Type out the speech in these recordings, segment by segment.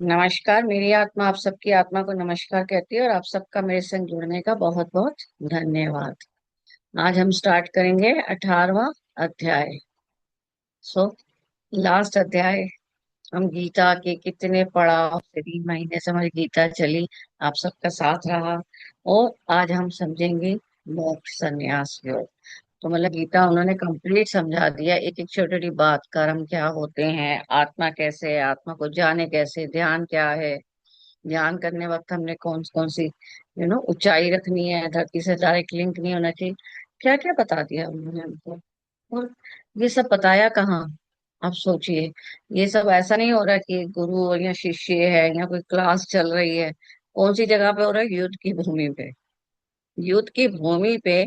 नमस्कार। मेरी आत्मा आप सबकी आत्मा को नमस्कार कहती है और आप सबका मेरे संग जुड़ने का बहुत बहुत धन्यवाद। आज हम स्टार्ट करेंगे 18वां अध्याय। सो लास्ट अध्याय हम गीता के कितने पड़ाव से 3 महीने से हमारी गीता चली, आप सबका साथ रहा। और आज हम समझेंगे मोक्ष संन्यास योग। तो मतलब गीता उन्होंने कंप्लीट समझा दिया, एक एक छोटी छोटी बात, कर्म क्या होते हैं, आत्मा कैसे है, आत्मा को जाने कैसे, ध्यान क्या है, ध्यान करने वक्त हमने कौन कौन सी ऊंचाई रखनी है, धरती से डायरेक्ट लिंक नहीं होना चाहिए, क्या क्या बता दिया उन्होंने हमको। और ये सब बताया कहाँ, आप सोचिए। ये सब ऐसा नहीं हो रहा कि गुरु और या शिष्य है या कोई क्लास चल रही है। कौन सी जगह पे हो रहा है? युद्ध की भूमि पे। युद्ध की भूमि पे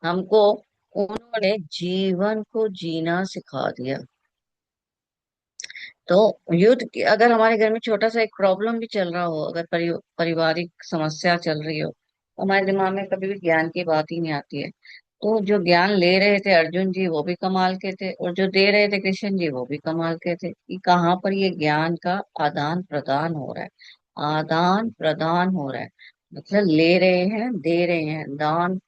हमको उन्होंने जीवन को जीना सिखा दिया। तो युद्ध की अगर हमारे घर में छोटा सा एक प्रॉब्लम भी चल रहा हो, अगर पारिवारिक समस्या चल रही हो, तो हमारे दिमाग में कभी भी ज्ञान की बात ही नहीं आती है। तो जो ज्ञान ले रहे थे अर्जुन जी वो भी कमाल के थे, और जो दे रहे थे कृष्ण जी वो भी कमाल के थे कि कहाँ पर ये ज्ञान का आदान प्रदान हो रहा है। आदान प्रदान हो रहा है मतलब ले रहे हैं दे रहे हैं, दान,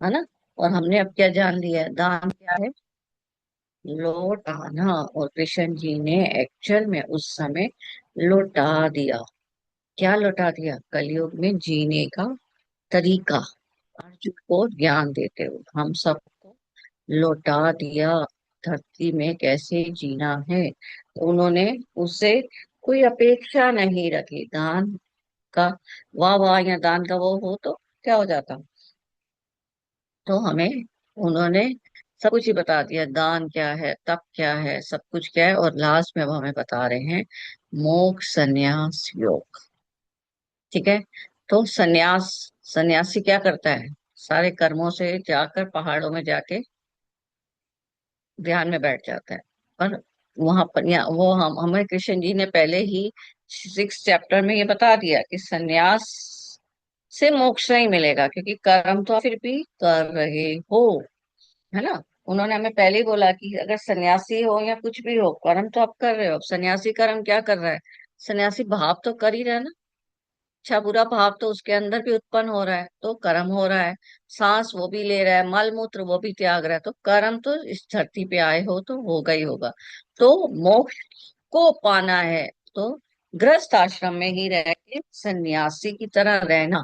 है ना। और हमने अब क्या जान लिया है, दान क्या है? लौटाना। और कृष्ण जी ने एक्चुअल में उस समय लौटा दिया। क्या लौटा दिया? कलयुग में जीने का तरीका। अर्जुन को ज्ञान देते हुए हम सबको लौटा दिया, धरती में कैसे जीना है। तो उन्होंने उससे कोई अपेक्षा नहीं रखी। दान का वाह वाह या दान का वो हो तो क्या हो जाता। तो हमें उन्होंने सब कुछ ही बता दिया, दान क्या है, तप क्या है, सब कुछ क्या है। और लास्ट में अब हमें बता रहे हैं मोक्ष संन्यास योग। ठीक है। तो संन्यास, सन्यासी क्या करता है? सारे कर्मों से जाकर पहाड़ों में जाके ध्यान में बैठ जाता है। पर वहां पर या वो हम हमें कृष्ण जी ने पहले ही 6 चैप्टर में ये बता दिया कि संन्यास से मोक्ष नहीं मिलेगा, क्योंकि कर्म तो आप फिर भी कर रहे हो, है ना। उन्होंने हमें पहले ही बोला कि अगर सन्यासी हो या कुछ भी हो, कर्म तो आप कर रहे हो। अब सन्यासी कर्म क्या कर रहा है? सन्यासी भाव तो कर ही रहा है ना। अच्छा बुरा भाव तो उसके अंदर भी उत्पन्न हो रहा है, तो कर्म हो रहा है। सांस वो भी ले रहा है, मल मूत्र वो भी त्याग रहा है, तो कर्म तो इस धरती पे आए हो तो होगा ही होगा। तो मोक्ष को पाना है तो गृहस्थ आश्रम में ही रह के सन्यासी की तरह रहना,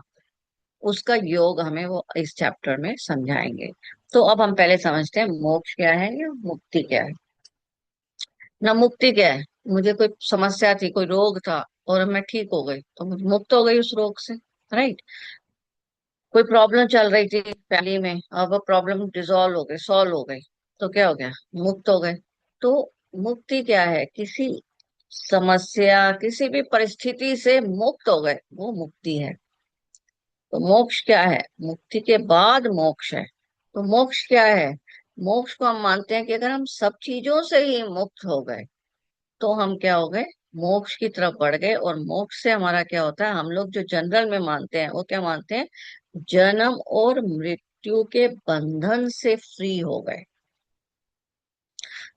उसका योग हमें वो इस चैप्टर में समझाएंगे। तो अब हम पहले समझते हैं मोक्ष क्या है या मुक्ति क्या है। ना मुक्ति क्या है, मुझे कोई समस्या थी, कोई रोग था और मैं ठीक हो गई तो मुझे मुक्त हो गई उस रोग से, राइट। कोई प्रॉब्लम चल रही थी फैमिली में, अब वो प्रॉब्लम डिजॉल्व हो गई, सॉल्व हो गई, तो क्या हो गया? मुक्त हो गए। तो मुक्ति क्या है? किसी समस्या किसी भी परिस्थिति से मुक्त हो गए, वो मुक्ति है। तो मोक्ष क्या है? मुक्ति के बाद मोक्ष है। तो मोक्ष क्या है? मोक्ष को हम मानते हैं कि अगर हम सब चीजों से ही मुक्त हो गए तो हम क्या हो गए? मोक्ष की तरफ बढ़ गए। और मोक्ष से हमारा क्या होता है? हम लोग जो जनरल में मानते हैं वो क्या मानते हैं? जन्म और मृत्यु के बंधन से फ्री हो गए।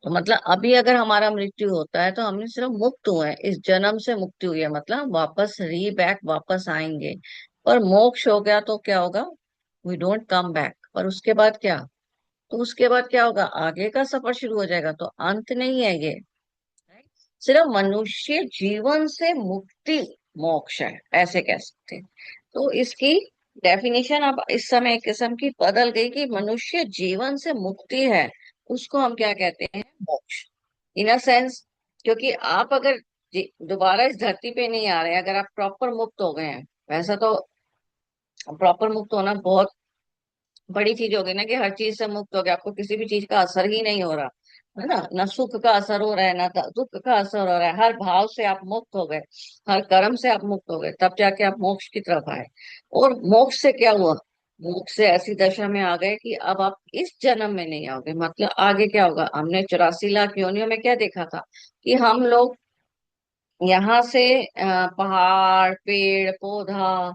तो मतलब अभी अगर हमारा मृत्यु होता है तो हमने सिर्फ मुक्त हुए हैं, इस जन्म से मुक्ति हुई है, मतलब वापस रीबैक वापस आएंगे। पर मोक्ष हो गया तो क्या होगा? We don't come back. पर उसके बाद क्या? तो उसके बाद क्या होगा? आगे का सफर शुरू हो जाएगा। तो अंत नहीं है ये, सिर्फ मनुष्य जीवन से मुक्ति मोक्ष है, ऐसे कह सकते हैं। तो इसकी डेफिनेशन अब इस समय एक किस्म की बदल गई कि मनुष्य जीवन से मुक्ति है, उसको हम क्या कहते हैं? मोक्ष। इन अ सेंस, क्योंकि आप अगर दोबारा इस धरती पे नहीं आ रहे, अगर आप प्रॉपर मुक्त हो गए हैं, वैसा तो प्रॉपर मुक्त होना बहुत बड़ी चीज हो गई ना, कि हर चीज से मुक्त हो गया, आपको किसी भी चीज का असर ही नहीं हो रहा, है ना। ना सुख का असर हो रहा है ना दुख का असर हो रहा है, हर भाव से आप मुक्त हो गए, हर कर्म से आप मुक्त हो गए, तब जाके आप मोक्ष की तरफ आए। और मोक्ष से क्या हुआ? मोक्ष से ऐसी दशा में आ गए कि अब आप इस जन्म में नहीं आओगे। मतलब आगे क्या होगा? हमने 84 लाख योनियों में क्या देखा था कि हम लोग यहाँ से पहाड़, पेड़ पौधा,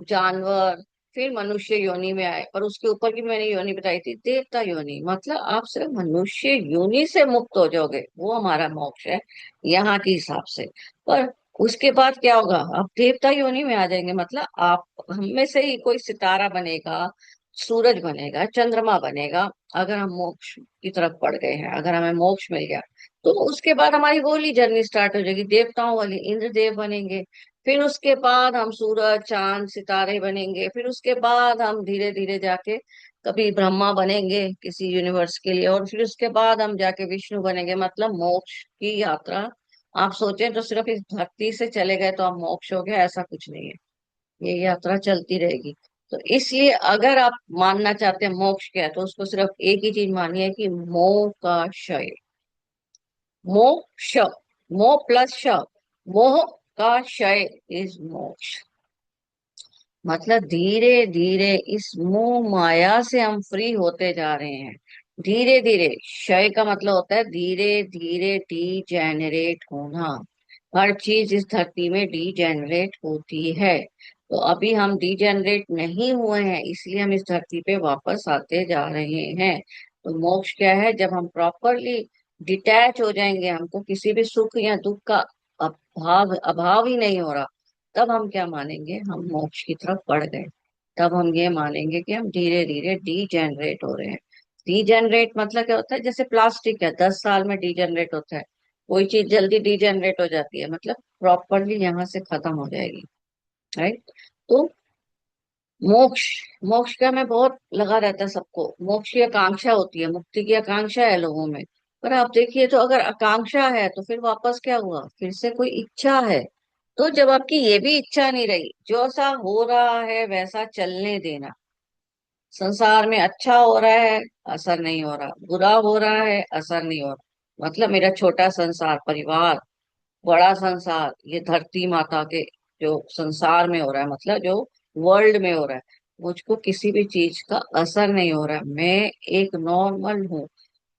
जानवर, फिर मनुष्य योनि में आए। और उसके ऊपर की मैंने योनि बताई थी, देवता योनि। मतलब आप सिर्फ मनुष्य योनि से मुक्त हो जाओगे, वो हमारा मोक्ष है यहाँ के हिसाब से। पर उसके बाद क्या होगा, आप देवता योनि में आ जाएंगे, मतलब आप हम में से ही कोई सितारा बनेगा, सूरज बनेगा, चंद्रमा बनेगा। अगर हम मोक्ष की तरफ बढ़ गए हैं, अगर हमें मोक्ष मिल गया, तो उसके बाद हमारी गोली जर्नी स्टार्ट हो जाएगी, देवताओं वाली, इंद्रदेव बनेंगे। फिर उसके बाद हम सूरज चांद सितारे बनेंगे। फिर उसके बाद हम धीरे धीरे जाके कभी ब्रह्मा बनेंगे किसी यूनिवर्स के लिए, और फिर उसके बाद हम जाके विष्णु बनेंगे। मतलब मोक्ष की यात्रा आप सोचें तो सिर्फ इस धरती से चले गए तो आप मोक्ष हो गया, ऐसा कुछ नहीं है। ये यात्रा चलती रहेगी। तो इसलिए अगर आप मानना चाहते हैं मोक्ष क्या है, तो उसको सिर्फ एक ही चीज मानिए कि मोह का क्षय। मोक्ष, मोह प्लस श, मोह का क्षय इज मोक्ष। मतलब धीरे धीरे इस मोह माया से हम फ्री होते जा रहे हैं। धीरे धीरे, क्षय का मतलब होता है धीरे धीरे डीजेनरेट होना। हर चीज इस धरती में डीजेनरेट होती है। तो अभी हम डीजेनरेट नहीं हुए हैं, इसलिए हम इस धरती पे वापस आते जा रहे हैं। तो मोक्ष क्या है, जब हम प्रॉपरली डिटैच हो जाएंगे, हमको किसी भी सुख या दुख का अभाव अभाव ही नहीं हो रहा, तब हम क्या मानेंगे, हम मोक्ष की तरफ बढ़ गए। तब हम ये मानेंगे कि हम धीरे धीरे डीजेनरेट हो रहे हैं। डीजेनरेट मतलब क्या होता है, जैसे प्लास्टिक है, 10 साल में डीजेनरेट होता है। कोई चीज जल्दी डीजेनरेट हो जाती है, मतलब प्रॉपरली यहाँ से खत्म हो जाएगी। राइट। तो मोक्ष, मोक्ष का में बहुत लगा रहता है सबको, मोक्ष की आकांक्षा होती है, मुक्ति की आकांक्षा है लोगों में। पर आप देखिए, तो अगर आकांक्षा है तो फिर वापस क्या हुआ, फिर से कोई इच्छा है। तो जब आपकी ये भी इच्छा नहीं रही, जो सा हो रहा है वैसा चलने देना। संसार में अच्छा हो रहा है, असर नहीं हो रहा, बुरा हो रहा है, असर नहीं हो रहा। मतलब मेरा छोटा संसार परिवार, बड़ा संसार ये धरती माता के जो संसार में हो रहा है, मतलब जो वर्ल्ड में हो रहा है, मुझको किसी भी चीज का असर नहीं हो रहा है। मैं एक नॉर्मल हूँ,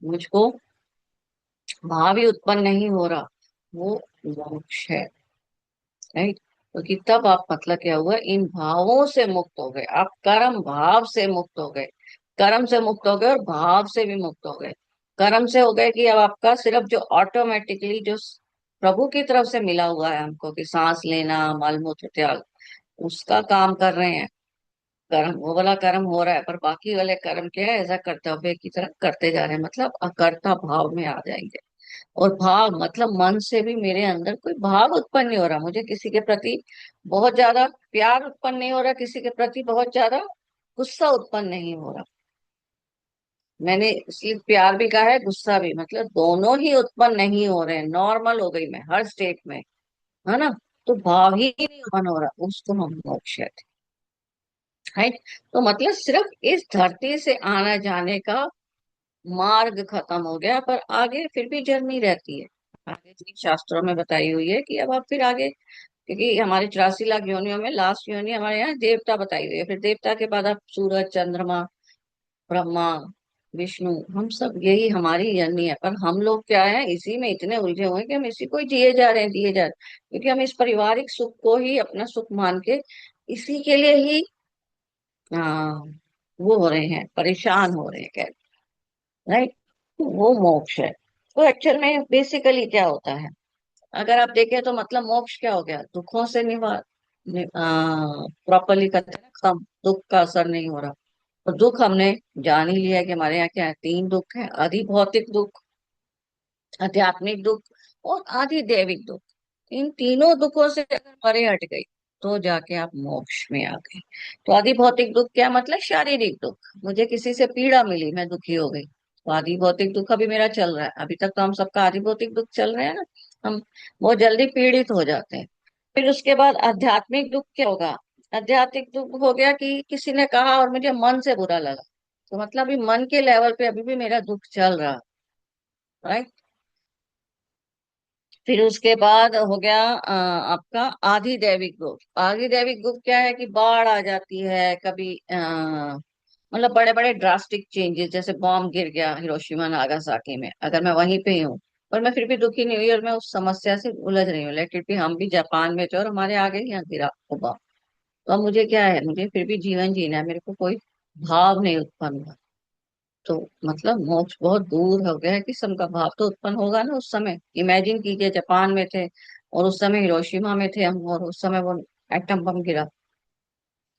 मुझको भाव ही उत्पन्न नहीं हो रहा। वो मोक्ष है। राइट। क्योंकि तब आप, मतलब क्या हुआ, इन भावों से मुक्त हो गए, आप कर्म भाव से मुक्त हो गए। कर्म से मुक्त हो गए और भाव से भी मुक्त हो गए। कर्म से हो गए कि अब आपका सिर्फ जो ऑटोमेटिकली जो प्रभु की तरफ से मिला हुआ है हमको, कि सांस लेना, मल मूत्र त्याग, उसका काम कर रहे हैं। कर्म वो वाला कर्म हो रहा है, पर बाकी वाले कर्म क्या है, ऐसा कर्तव्य की तरह करते जा रहे हैं, मतलब अकर्ता भाव में आ जाएंगे। और भाव मतलब मन से भी मेरे अंदर कोई भाव उत्पन्न नहीं हो रहा, मुझे किसी के प्रति बहुत ज्यादा प्यार उत्पन्न नहीं हो रहा, किसी के प्रति बहुत ज्यादा गुस्सा उत्पन्न नहीं हो रहा। मैंने इसलिए प्यार भी कहा है, गुस्सा भी, मतलब दोनों ही उत्पन्न नहीं हो रहे हैं, नॉर्मल हो गई मैं हर स्टेट में, है ना। तो भाव ही नहीं उत्पन्न हो रहा, उसको हम मोक्ष कहते हैं। राइट। तो मतलब सिर्फ इस धरती से आना जाने का मार्ग खत्म हो गया, पर आगे फिर भी जर्नी रहती है। आगे जी शास्त्रों में बताई हुई है कि अब आप फिर आगे, क्योंकि हमारे 84 लाख योनियों में लास्ट योनि हमारे यहाँ देवता बताई हुई है, फिर देवता के बाद आप सूरज चंद्रमा ब्रह्मा विष्णु, हम सब यही हमारी जर्नी है। पर हम लोग क्या है, इसी में इतने उलझे हुए हैं कि हम इसी को ही जिए जा रहे हैं, जिए जा रहे हैं, क्योंकि हम इस पारिवारिक सुख को ही अपना सुख मान के इसी के लिए ही आ, वो हो रहे हैं, परेशान हो रहे हैं। राइट। वो मोक्ष है। तो एक्चुअल में बेसिकली क्या होता है, अगर आप देखें तो मतलब मोक्ष क्या हो गया, दुखों से निवार, प्रॉपरली कहते हैं ना, कम दुख का असर नहीं हो रहा। तो दुख हमने जान ही लिया है कि हमारे यहाँ क्या है, 3 दुख है, आदि भौतिक दुख, आध्यात्मिक दुख और आदि दैविक दुख। इन तीनों दुखों से अगर परे हट गई, तो जाके आप मोक्ष में आ गए। तो आदि भौतिक दुख क्या मतलब, शारीरिक दुख, मुझे किसी से पीड़ा मिली, मैं दुखी हो गई, तो आदि भौतिक दुख अभी मेरा चल रहा है। अभी तक तो हम सबका आदि भौतिक दुख चल रहे हैं ना, हम बहुत जल्दी पीड़ित हो जाते हैं। फिर उसके बाद आध्यात्मिक दुख क्या होगा, आध्यात्मिक दुख हो गया कि किसी ने कहा और मुझे मन से बुरा लगा, तो मतलब अभी मन के लेवल पे अभी भी मेरा दुख चल रहा है। फिर उसके बाद हो गया आपका आधि दैविक दुख। आधि दैविक दुख क्या है कि बाढ़ आ जाती है कभी, मतलब बड़े बड़े ड्रास्टिक चेंजेस, जैसे बॉम्ब गिर गया हिरोशिमा नागासाकी में, अगर मैं वहीं पे हूँ पर मैं फिर भी दुखी नहीं हुई और मैं उस समस्या से उलझ रही हूँ, लेट इट बी हम भी जापान में थे और हमारे आगे ही यहाँ गिरा वो बॉम्ब, तो अब मुझे क्या है, मुझे फिर भी जीवन जीना है, मेरे को कोई भाव नहीं उत्पन्न हुआ। तो मतलब मोक्ष बहुत दूर हो गया है कि सबका भाव तो उत्पन्न होगा ना उस समय। इमेजिन कीजिए जापान में थे और उस समय हिरोशिमा में थे हम, और उस समय वो एटम बम गिरा,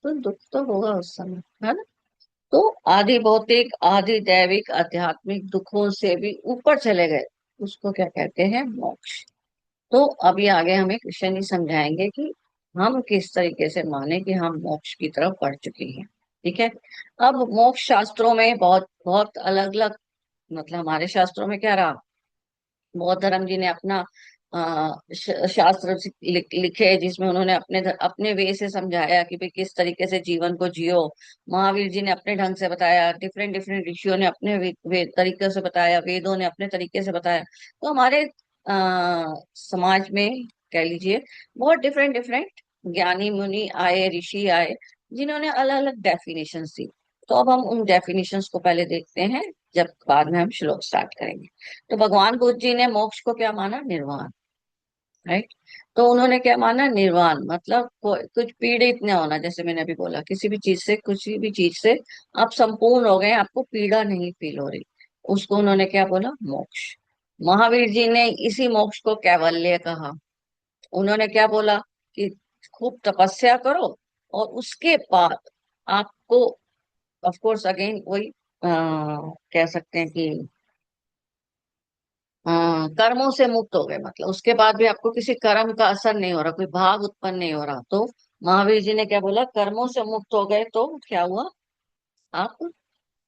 तो दुख तो होगा उस समय, है ना। तो आदि भौतिक आदि दैविक आध्यात्मिक दुखों से भी ऊपर चले गए, उसको क्या कहते हैं, मोक्ष। तो अभी आगे हमें कृष्ण जी समझाएंगे कि हम किस तरीके से माने कि हम मोक्ष की तरफ बढ़ चुके हैं। ठीक है। अब मोक्ष शास्त्रों में बहुत बहुत अलग अलग, मतलब हमारे शास्त्रों में क्या रहा, बौद्ध धर्म जी ने अपना शास्त्र लिखे, जिसमें उन्होंने अपने वे से समझाया कि भाई किस तरीके से जीवन को जियो। महावीर जी ने अपने ढंग से बताया, डिफरेंट डिफरेंट ऋषियों ने अपने वे तरीके से बताया, वेदों ने अपने तरीके से बताया। तो हमारे समाज में कह लीजिए बहुत डिफरेंट डिफरेंट ज्ञानी मुनि आए, ऋषि आए, जिन्होंने अलग अलग डेफिनेशंस दी। तो अब हम उन डेफिनेशंस को पहले देखते हैं, जब बाद में हम श्लोक स्टार्ट करेंगे। तो भगवान बुद्ध जी ने मोक्ष को क्या माना, निर्वाण। राइट। तो उन्होंने क्या माना, निर्वाण मतलब कुछ पीड़ित न होना, जैसे मैंने अभी बोला, किसी भी चीज से, किसी भी चीज से आप संपूर्ण हो गए, आपको पीड़ा नहीं फील हो रही, उसको उन्होंने क्या बोला, मोक्ष। महावीर जी ने इसी मोक्ष को कैवल्य कहा। उन्होंने क्या बोला कि खूब तपस्या करो, और उसके बाद आपको, ऑफ कोर्स अगेन वही कह सकते हैं कि कर्मों से मुक्त हो गए, मतलब उसके बाद भी आपको किसी कर्म का असर नहीं हो रहा, कोई भाव उत्पन्न नहीं हो रहा। तो महावीर जी ने क्या बोला, कर्मों से मुक्त हो गए तो क्या हुआ, आप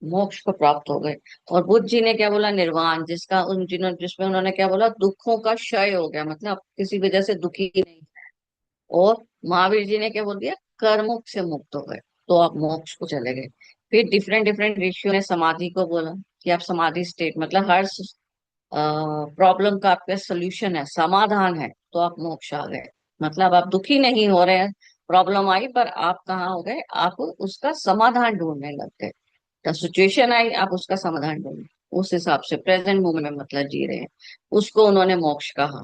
मोक्ष को प्राप्त हो गए। और बुद्ध जी ने क्या बोला, निर्वाण, जिसका उन जिन्होंने जिसमें उन्होंने क्या बोला, दुखों का क्षय हो गया, मतलब आप किसी वजह से दुखी नहीं। और महावीर जी ने क्या बोल दिया, कर्मों से मुक्त हो गए, तो आप मोक्ष को चले गए। फिर डिफरेंट डिफरेंट ऋषियों ने समाधि को बोला कि आप समाधि स्टेट, मतलब हर प्रॉब्लम का आपका सोल्यूशन है, समाधान है, तो आप मोक्ष आ गए। मतलब आप दुखी नहीं हो रहे हैं, प्रॉब्लम आई पर आप कहाँ हो गए, आप उसका समाधान ढूंढने लग गए। तो सिचुएशन आई, आप उसका समाधान ढूंढे, उस हिसाब से प्रेजेंट मोमेंट में मतलब जी रहे हैं, उसको उन्होंने मोक्ष कहा।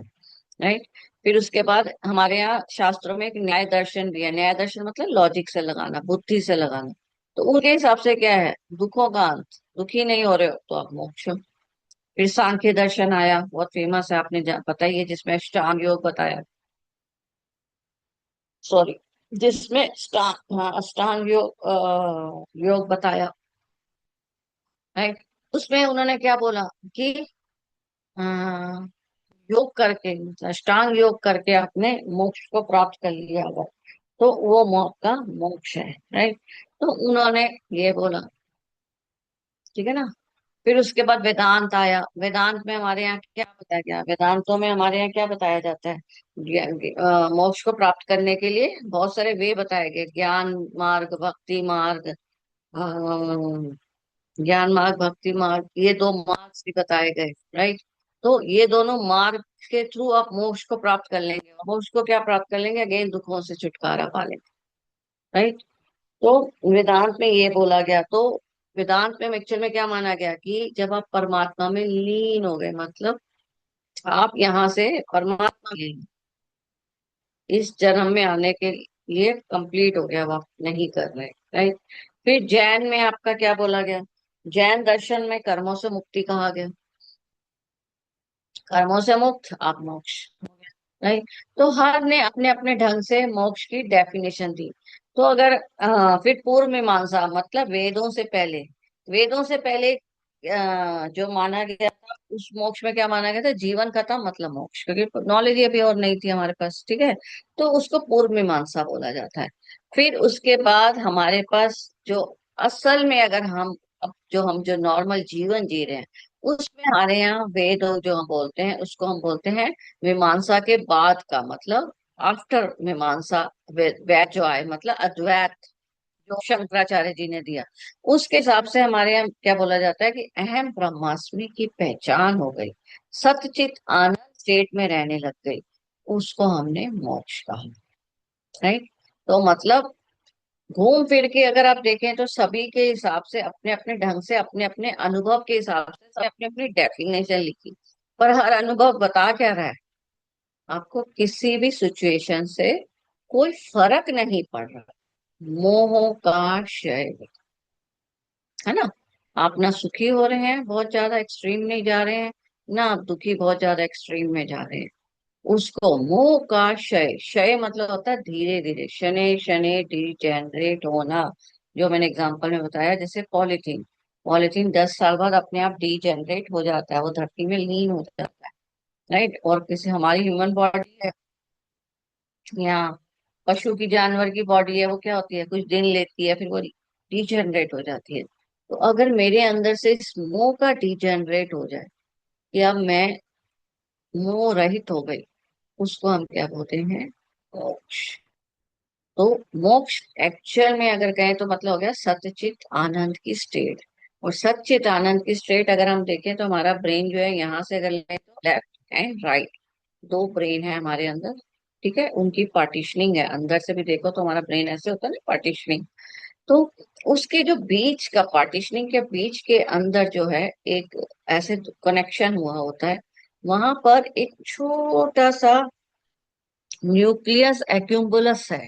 राइट। फिर उसके बाद हमारे यहाँ शास्त्रों में एक न्याय दर्शन भी है। न्याय दर्शन मतलब लॉजिक से लगाना, बुद्धि से लगाना। तो उनके हिसाब से क्या है, दुखों का अंत, दुखी नहीं हो रहे हो तो आप मोक्ष। फिर सांख्य दर्शन आया, बहुत फेमस है, आपने पता ही है, जिसमें अष्टांग योग बताया, सॉरी, जिसमें हाँ, अष्टांग योग योग बताया। राइट। उसमें उन्होंने क्या बोला कि अ, योग करके, मतलब अष्टांग योग करके आपने मोक्ष को प्राप्त कर लिया अगर, तो वो का मोक्ष है। राइट। तो उन्होंने ये बोला, ठीक है ना। फिर उसके बाद वेदांत आया। वेदांत में हमारे यहाँ क्या बताया गया, वेदांतों में हमारे यहाँ क्या बताया जाता है, मोक्ष को प्राप्त करने के लिए बहुत सारे वे बताए गए, ज्ञान मार्ग, भक्ति मार्ग, ज्ञान मार्ग, भक्ति मार्ग, ये दो मार्ग भी बताए गए। राइट। तो ये दोनों मार्ग के थ्रू आप मोक्ष को प्राप्त कर लेंगे, और मोक्ष को क्या प्राप्त कर लेंगे, अगेन दुखों से छुटकारा पा लेंगे। राइट। तो वेदांत में ये बोला गया। तो वेदांत में एक्चुअल में क्या माना गया कि जब आप परमात्मा में लीन हो गए, मतलब आप यहाँ से परमात्मा में इस जन्म में आने के लिए कंप्लीट हो गया, अब आप नहीं कर रहे। राइट। फिर जैन में आपका क्या बोला गया, जैन दर्शन में कर्मों से मुक्ति कहा गया, कर्मों से मुक्त आप मोक्ष। राइट। तो हर ने अपने अपने ढंग से मोक्ष की डेफिनेशन दी। तो अगर फिर पूर्व मीमांसा मतलब वेदों से पहले, वेदों से पहले जो माना गया था, उस मोक्ष में क्या माना गया था, जीवन खत्म मतलब मोक्ष, क्योंकि नॉलेज अभी और नहीं थी हमारे पास। ठीक है। तो उसको पूर्व मीमांसा बोला जाता है। फिर उसके बाद हमारे पास जो असल में, अगर हम अब जो नॉर्मल जीवन जी रहे हैं, उसमें हमारे यहाँ वेद जो हम बोलते हैं, उसको हम बोलते हैं मीमांसा के बाद का, मतलब आफ्टर मीमांसा। वैद जो आए, मतलब अद्वैत जो शंकराचार्य जी ने दिया, उसके हिसाब से हमारे यहाँ क्या बोला जाता है कि अहम ब्रह्मास्मि की पहचान हो गई, सतचित आनंद स्टेट में रहने लग गई, उसको हमने मोक्ष कहा। राइट। तो मतलब घूम फिर के अगर आप देखें तो सभी के हिसाब से, अपने अपने ढंग से, अपने अपने अनुभव के हिसाब से, सब अपने अपनी डेफिनेशन लिखी, पर हर अनुभव बता क्या रहा है, आपको किसी भी सिचुएशन से कोई फर्क नहीं पड़ रहा, मोह का क्षय, है ना। आप ना सुखी हो रहे हैं, बहुत ज्यादा एक्सट्रीम नहीं जा रहे हैं, ना आप दुखी बहुत ज्यादा एक्सट्रीम में जा रहे हैं। उसको मोह का क्षय, क्षय मतलब होता है धीरे धीरे, शनै शनै डिजेनरेट होना। जो मैंने एग्जांपल में बताया, जैसे पॉलीथीन, पॉलीथीन 10 साल बाद अपने आप डिजेनरेट हो जाता है, वो धरती में लीन हो जाता है। राइट। और किसी हमारी ह्यूमन बॉडी है या पशु की, जानवर की बॉडी है, वो क्या होती है, कुछ दिन लेती है फिर वो डिजेनरेट हो जाती है। तो अगर मेरे अंदर से इस मोह का डिजेनरेट हो जाए कि अब मैं मोह रहित हो गई, उसको हम क्या बोलते हैं, मोक्ष। तो मोक्ष एक्चुअल में अगर कहें तो मतलब हो गया सच्चित आनंद की स्टेट। और सच्चित आनंद की स्टेट अगर हम देखें तो हमारा ब्रेन जो है, यहाँ से अगर लें तो लेफ्ट एंड राइट, दो ब्रेन है हमारे अंदर। ठीक है, उनकी पार्टीशनिंग है, अंदर से भी देखो तो हमारा ब्रेन ऐसे होता है ना, पार्टीशनिंग। तो उसके जो बीच का, पार्टीशनिंग के बीच के अंदर जो है, एक ऐसे कनेक्शन हुआ होता है, वहां पर एक छोटा सा न्यूक्लियस एक्यूम्बुलस है,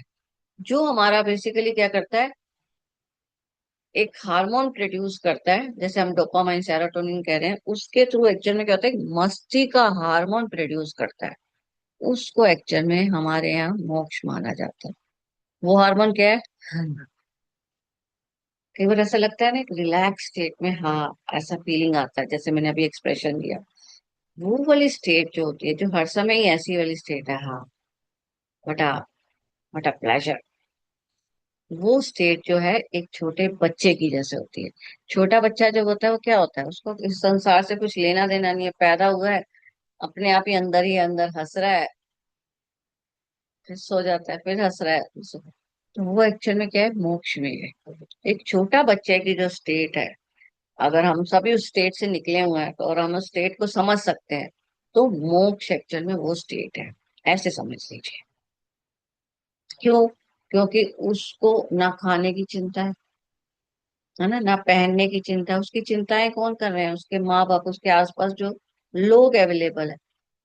जो हमारा बेसिकली क्या करता है, एक हार्मोन प्रोड्यूस करता है, जैसे हम डोपामाइन सेरोटोनिन कह रहे हैं, उसके थ्रू एक्चुअल में क्या होता है, मस्ती का हार्मोन प्रोड्यूस करता है। उसको एक्चुअल में हमारे यहाँ मोक्ष माना जाता है। वो हार्मोन क्या है, कई बार ऐसा लगता है ना, एक रिलैक्स स्टेट में, हाँ ऐसा फीलिंग आता है, जैसे मैंने अभी एक्सप्रेशन दिया, वो वाली स्टेट जो होती है, जो हर समय ही ऐसी वाली स्टेट है, हाँ, बटा बटा प्लेजर। वो स्टेट जो है एक छोटे बच्चे की जैसे होती है। छोटा बच्चा जब होता है, वो क्या होता है, उसको इस संसार से कुछ लेना देना नहीं है, पैदा हुआ है, अपने आप ही अंदर हंस रहा है, फिर सो जाता है, फिर हंस रहा है, फिर सो। तो वो एक्चुअल में क्या है, मोक्ष में है। एक छोटा बच्चे की जो स्टेट है, अगर हम सभी उस स्टेट से निकले हुए हैं और हम उस स्टेट को समझ सकते हैं, तो मोक्ष एक्चुअल में वो स्टेट है, ऐसे समझ लीजिए। क्यों? क्योंकि उसको ना खाने की चिंता है ना, ना पहनने की चिंता है। उसकी चिंताएं कौन कर रहे हैं, उसके माँ बाप, उसके आसपास जो लोग अवेलेबल है।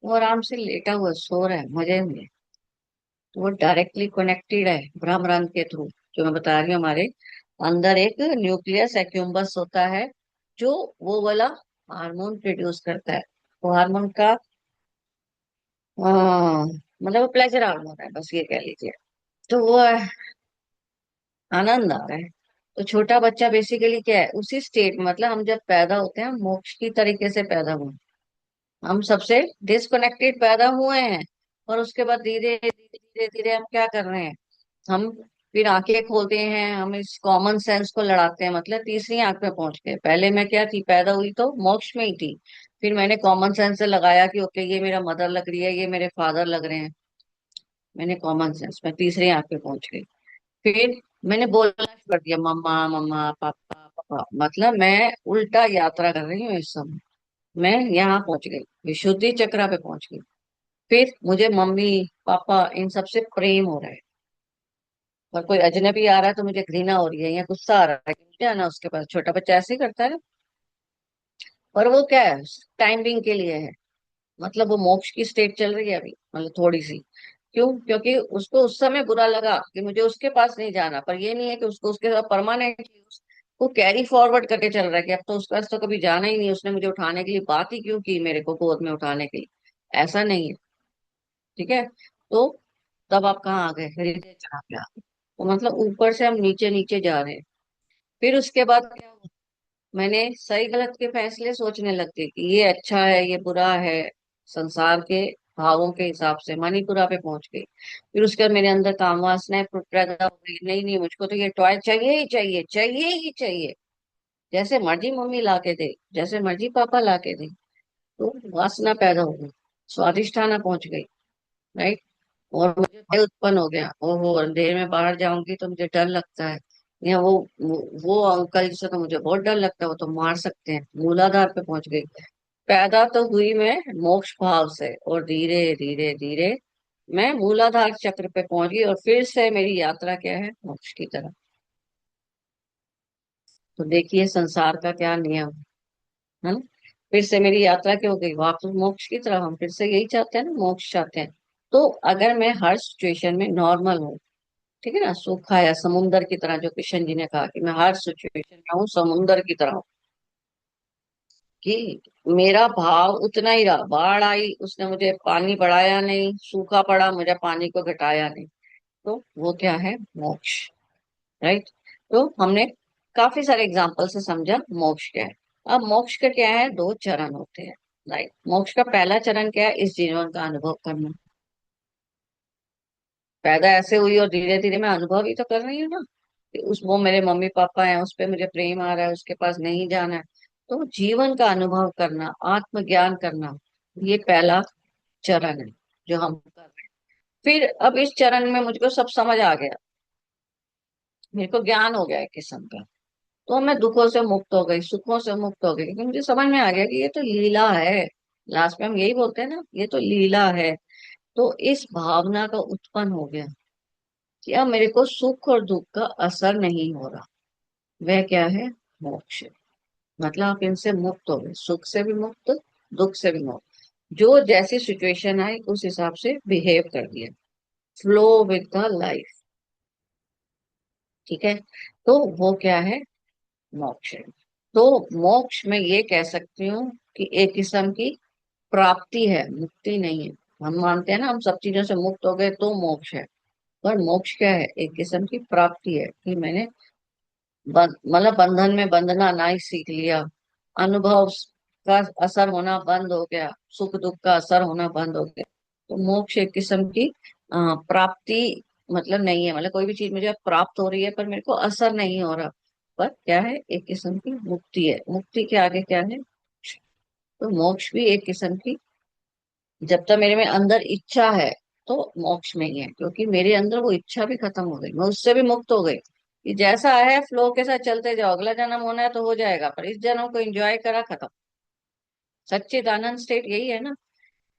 वो आराम से लेटा हुआ सो रहा है मजे में। तो वो डायरेक्टली कनेक्टेड है ब्रह्म रंग के थ्रू। जो मैं बता रही हूँ, हमारे अंदर एक न्यूक्लियस एक्यूम्बस होता है, जो वो वाला हार्मोन प्रोड्यूस करता है। वो हार्मोन का मतलब प्लेजर हार्मोन है, बस ये कह लीजिए। तो वो आनंद आ रहा है। तो छोटा बच्चा बेसिकली क्या है, उसी स्टेट, मतलब हम जब पैदा होते हैं, हम मोक्ष की तरीके से पैदा हुए, हम सबसे डिस्कनेक्टेड पैदा हुए हैं। और उसके बाद धीरे धीरे धीरे धीरे हम क्या कर रहे हैं, हम फिर आंखें खोलते हैं, हम इस कॉमन सेंस को लड़ाते हैं, मतलब तीसरी आंख पे पहुंच गए। पहले मैं क्या थी, पैदा हुई तो मोक्ष में ही थी, फिर मैंने कॉमन सेंस से लगाया कि ओके ये मेरा मदर लग रही है, ये मेरे फादर लग रहे हैं, मैंने कॉमन सेंस में तीसरी आंख पे पहुंच गई। फिर मैंने बोलना शुरू कर दिया, मम्मा मम्मा पापा पापा, मतलब मैं उल्टा यात्रा कर रही हूँ इस समय। मैं यहाँ पहुंच गई, विशुद्धि चक्रा पे पहुंच गई। फिर मुझे मम्मी पापा इन सबसे प्रेम हो रहा है, और कोई अजनबी आ रहा है तो मुझे घृणा हो रही है या गुस्सा आ रहा है कि मुझे आना उसके पास। छोटा बच्चा ऐसे ही करता है ना। और वो क्या है, टाइम बिंग के लिए है, मतलब वो मोक्ष की स्टेट चल रही है अभी, मतलब थोड़ी सी। क्यों? क्योंकि उसको उस समय बुरा लगा कि मुझे उसके पास नहीं जाना, पर ये नहीं है कि उसको उसके साथ परमानेंटली उसको कैरी फॉरवर्ड करके चल रहा है कि अब तो उसके पास तो कभी जाना ही नहीं, उसने मुझे उठाने के लिए बात ही क्यों की, मेरे को गोद में उठाने के लिए, ऐसा नहीं है। ठीक है। तो तब आप कहाँ आ गए, हृदय चढ़ा पे आ गए। तो मतलब ऊपर से हम नीचे नीचे जा रहे हैं। फिर उसके बाद क्या हुआ, मैंने सही गलत के फैसले सोचने लग गई कि ये अच्छा है ये बुरा है, संसार के भावों के हिसाब से मणिपुरा पे पहुंच गई। फिर उसके बाद मेरे अंदर काम वासनाएं पैदा हो गई, नहीं नहीं मुझको तो ये टॉय चाहिए ही चाहिए, चाहिए ही चाहिए, जैसे मर्जी मम्मी ला के दे, जैसे मर्जी पापा ला के दे। तो वासना पैदा हो गई, स्वादिष्ठाना पहुंच गई। राइट। और मुझे भय उत्पन्न हो गया, ओहो अंधेरे में बाहर जाऊंगी तो मुझे डर लगता है, या वो अंकल जिसे तो मुझे बहुत डर लगता है, वो तो मार सकते हैं। मूलाधार पे पहुंच गई। पैदा तो हुई मैं मोक्ष भाव से, और धीरे धीरे धीरे मैं मूलाधार चक्र पे पहुंच गई, और फिर से मेरी यात्रा क्या है, मोक्ष की तरफ। तो देखिए संसार का क्या नियम है ना। फिर से मेरी यात्रा क्या हो गई, वापस मोक्ष की तरफ। हम फिर से यही चाहते हैं ना, मोक्ष चाहते हैं। तो अगर मैं हर सिचुएशन में नॉर्मल हूँ, ठीक है ना, सूखा या समुंदर की तरह, जो किशन जी ने कहा कि मैं हर सिचुएशन में हूँ समुंदर की तरह हूँ, कि मेरा भाव उतना ही रहा, बाढ़ आई उसने मुझे पानी बढ़ाया नहीं, सूखा पड़ा मुझे पानी को घटाया नहीं। तो वो क्या है? मोक्ष। राइट। तो हमने काफी सारे एग्जाम्पल से समझा मोक्ष क्या है। अब मोक्ष का क्या है? दो चरण होते हैं। राइट। मोक्ष का पहला चरण क्या है? इस जीवन का अनुभव करना। पैदा ऐसे हुई और धीरे धीरे मैं अनुभव ही तो कर रही हूँ ना, कि उस वो मेरे मम्मी पापा हैं, उस पे मुझे प्रेम आ रहा है, उसके पास नहीं जाना है। तो जीवन का अनुभव करना, आत्मज्ञान करना, ये पहला चरण है जो हम कर रहे हैं। फिर अब इस चरण में मुझको सब समझ आ गया, मेरे को ज्ञान हो गया है किस्म का। तो मैं दुखों से मुक्त हो गई, सुखों से मुक्त हो गई, क्योंकि मुझे समझ में आ गया कि ये तो लीला है। लास्ट में हम यही बोलते हैं ना, ये तो लीला है। तो इस भावना का उत्पन्न हो गया कि अब मेरे को सुख और दुख का असर नहीं हो रहा। वह क्या है? मोक्ष है। मतलब आप इनसे मुक्त हो गए, सुख से भी मुक्त, दुख से भी मुक्त। जो जैसी सिचुएशन आई उस हिसाब से बिहेव कर दिया, फ्लो विद द लाइफ। ठीक है। तो वो क्या है? मोक्ष है। तो मोक्ष में ये कह सकती हूँ कि एक किस्म की प्राप्ति है, मुक्ति नहीं है। हम मानते हैं ना हम सब चीजों से मुक्त हो गए तो मोक्ष है, पर मोक्ष क्या है? एक किस्म की प्राप्ति है कि मैंने मतलब बंधन में बंधना ना ही सीख लिया, अनुभव का असर होना बंद हो गया, सुख दुख का असर होना बंद हो गया। तो मोक्ष एक किस्म की प्राप्ति मतलब नहीं है, मतलब कोई भी चीज मुझे प्राप्त हो रही है पर मेरे को असर नहीं हो रहा, पर क्या है? एक किस्म की मुक्ति है। मुक्ति के आगे क्या है? तो मोक्ष भी एक किस्म की, जब तक मेरे में अंदर इच्छा है तो मोक्ष में ही है, क्योंकि मेरे अंदर वो इच्छा भी खत्म हो गई, मैं उससे भी मुक्त हो गई कि जैसा है फ्लो के साथ चलते जाओ, अगला जन्म होना है तो हो जाएगा, पर इस जन्म को एंजॉय करा, खत्म। सच्चिदानंद स्टेट यही है ना,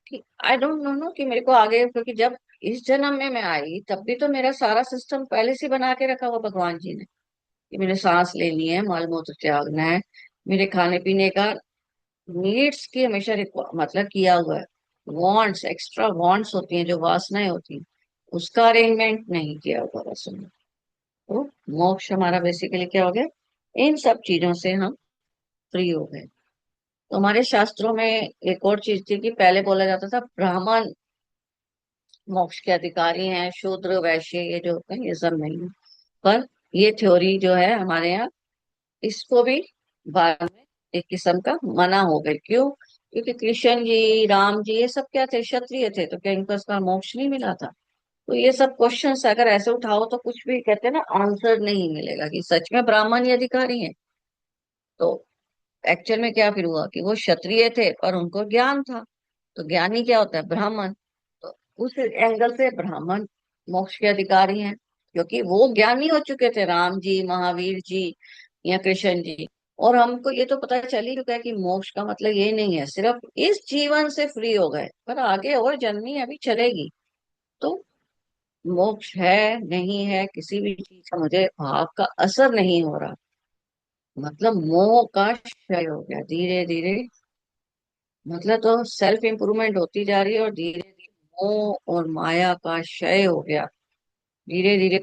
कि आई डोंट नो नो कि मेरे को आगे, क्योंकि जब इस जन्म में मैं आई तब भी तो मेरा सारा सिस्टम पहले से बना के रखा हुआ भगवान जी ने, कि मेरे सांस लेनी है, मल मूत्र त्यागना है, मेरे खाने पीने का नीड्स की हमेशा मतलब किया हुआ है। वांट्स, एक्स्ट्रा वांट्स होती हैं जो वासनाएं होती हैं, उसका अरेंजमेंट नहीं किया हुआ बस हमने। तो मोक्ष हमारा बेसिकली क्या हो गया? इन सब चीजों से हम फ्री हो गए। तो हमारे शास्त्रों में एक और चीज थी कि पहले बोला जाता था ब्राह्मण मोक्ष के अधिकारी हैं, शूद्र वैश्य ये जो होते हैं ये सब नहीं है। पर ये थ्योरी जो है हमारे यहाँ, इसको भी बाद में एक किस्म का मना हो गई। क्यों? क्योंकि कृष्ण जी, राम जी ये सब क्या थे? क्षत्रिय थे, तो क्या इनको इसका मोक्ष नहीं मिला था? तो ये सब क्वेश्चंस अगर ऐसे उठाओ तो कुछ भी कहते हैं ना आंसर नहीं मिलेगा कि सच में ब्राह्मण ये अधिकारी हैं। तो एक्चुअल में क्या फिर हुआ कि वो क्षत्रिय थे पर उनको ज्ञान था। तो ज्ञानी क्या होता है? ब्राह्मण। तो उस एंगल से ब्राह्मण मोक्ष के अधिकारी हैं, क्योंकि वो ज्ञानी हो चुके थे, राम जी, महावीर जी या कृष्ण जी। और हमको ये तो पता चल ही चुका है कि मोक्ष का मतलब ये नहीं है सिर्फ इस जीवन से फ्री हो गए, पर आगे और जर्नी अभी चलेगी। तो मोक्ष है नहीं है, किसी भी चीज का मुझे भाव का असर नहीं हो रहा, मतलब मोह का क्षय हो गया धीरे धीरे। मतलब तो सेल्फ इंप्रूवमेंट होती जा रही है और धीरे धीरे मोह और माया का क्षय हो गया। धीरे धीरे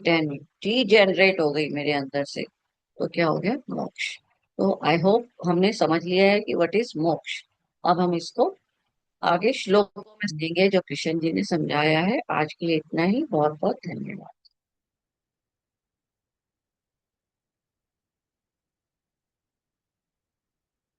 टी जनरेट हो गई मेरे अंदर से। तो क्या हो गया? मोक्ष। तो आई होप हमने समझ लिया है कि व्हाट इज मोक्ष। अब हम इसको आगे श्लोकों में समझेंगे जो कृष्ण जी ने समझाया है। आज के लिए इतना ही। बहुत बहुत धन्यवाद।